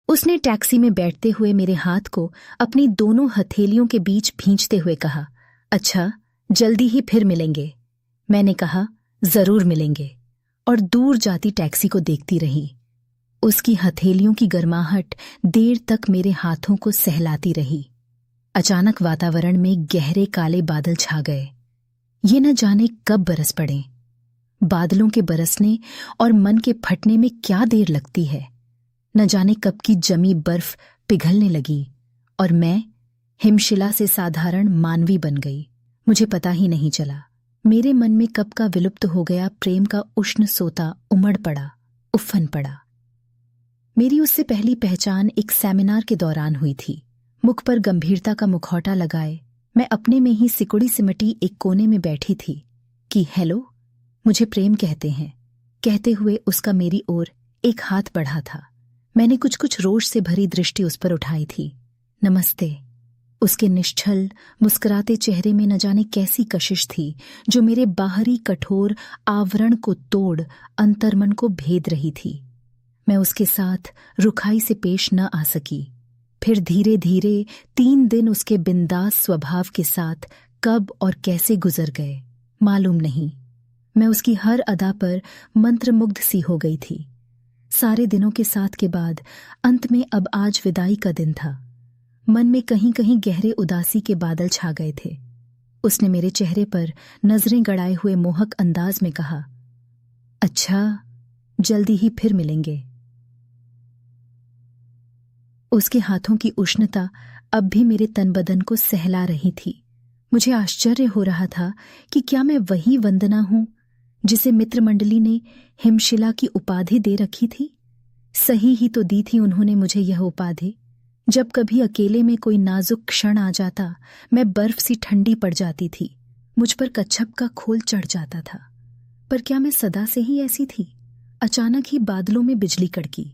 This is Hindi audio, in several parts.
उसने टैक्सी में बैठते हुए मेरे हाथ को अपनी दोनों हथेलियों के बीच भींचते हुए कहा, अच्छा, जल्दी ही फिर मिलेंगे। मैंने कहा, जरूर मिलेंगे, और दूर जाती टैक्सी को देखती रही। उसकी हथेलियों की गर्माहट देर तक मेरे हाथों को सहलाती रही। अचानक वातावरण में गहरे काले बादल छा गए। ये न जाने कब बरस पड़े। बादलों के बरसने और मन के फटने में क्या देर लगती है। न जाने कब की जमी बर्फ पिघलने लगी और मैं हिमशिला से साधारण मानवी बन गई। मुझे पता ही नहीं चला। मेरे मन में कब का विलुप्त हो गया प्रेम का उष्ण सोता उमड़ पड़ा, उफन पड़ा। मेरी उससे पहली पहचान एक सेमिनार के दौरान हुई थी। मुख पर गंभीरता का मुखौटा लगाए मैं अपने में ही सिकुड़ी सिमटी एक कोने में बैठी थी कि हेलो, मुझे प्रेम कहते हैं। कहते हुए उसका मेरी ओर एक हाथ बढ़ा था। मैंने कुछ कुछ रोष से भरी दृष्टि उस पर उठाई थी। नमस्ते। उसके निश्चल मुस्कुराते चेहरे में न जाने कैसी कशिश थी जो मेरे बाहरी कठोर आवरण को तोड़ अंतर्मन को भेद रही थी। मैं उसके साथ रुखाई से पेश न आ सकी। फिर धीरे धीरे 3 दिन उसके बिंदास स्वभाव के साथ कब और कैसे गुजर गए मालूम नहीं। मैं उसकी हर अदा पर मंत्रमुग्ध सी हो गई थी। सारे दिनों के साथ के बाद अंत में अब आज विदाई का दिन था। मन में कहीं कहीं गहरे उदासी के बादल छा गए थे। उसने मेरे चेहरे पर नजरें गड़ाए हुए मोहक अंदाज में कहा, अच्छा, जल्दी ही फिर मिलेंगे। उसके हाथों की उष्णता अब भी मेरे तन बदन को सहला रही थी। मुझे आश्चर्य हो रहा था कि क्या मैं वही वंदना हूं जिसे मित्रमंडली ने हिमशिला की उपाधि दे रखी थी। सही ही तो दी थी उन्होंने मुझे यह उपाधि। जब कभी अकेले में कोई नाजुक क्षण आ जाता, मैं बर्फ सी ठंडी पड़ जाती थी। मुझ पर कच्छप का खोल चढ़ जाता था। पर क्या मैं सदा से ही ऐसी थी? अचानक ही बादलों में बिजली कड़की।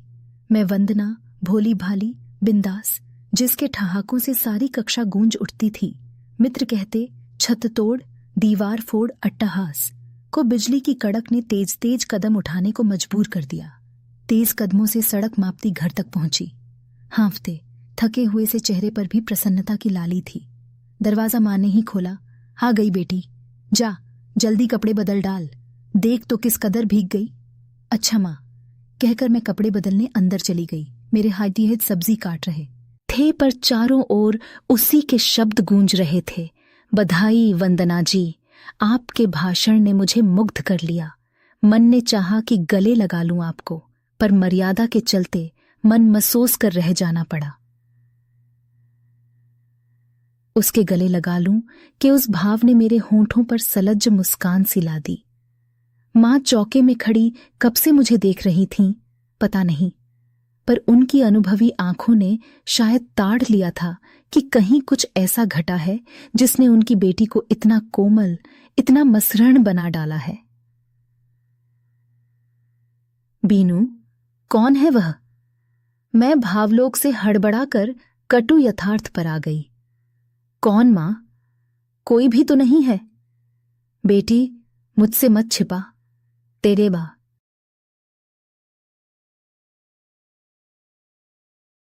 मैं वंदना, भोली भाली, बिंदास, जिसके ठहाकों से सारी कक्षा गूंज उठती थी। मित्र कहते छत तोड़, दीवार फोड़ अट्टहास को बिजली की कड़क ने तेज तेज कदम उठाने को मजबूर कर दिया। तेज कदमों से सड़क मापती घर तक पहुंची। हांफते थके हुए से चेहरे पर भी प्रसन्नता की लाली थी। दरवाजा माँ ने ही खोला। हाँ गई बेटी, जा जल्दी कपड़े बदल डाल, देख तो किस कदर भीग गई। अच्छा माँ, कहकर मैं कपड़े बदलने अंदर चली गई। मेरे हाथी सब्जी काट रहे थे पर चारों ओर उसी के शब्द गूंज रहे थे। बधाई वंदना जी, आपके भाषण ने मुझे मुग्ध कर लिया। मन ने चाहा कि गले लगा लूं आपको, पर मर्यादा के चलते मन महसूस कर रह जाना पड़ा। उसके गले लगा लूं कि उस भाव ने मेरे होंठों पर सलज्ज मुस्कान सी ला दी। मां चौके में खड़ी कब से मुझे देख रही थीं, पता नहीं, पर उनकी अनुभवी आंखों ने शायद ताड़ लिया था कि कहीं कुछ ऐसा घटा है जिसने उनकी बेटी को इतना कोमल, इतना मसृण बना डाला है। बीनू, कौन है वह? मैं भावलोक से हड़बड़ाकर कटु यथार्थ पर आ गई। कौन मां? कोई भी तो नहीं है। बेटी, मुझसे मत छिपा। तेरे बा।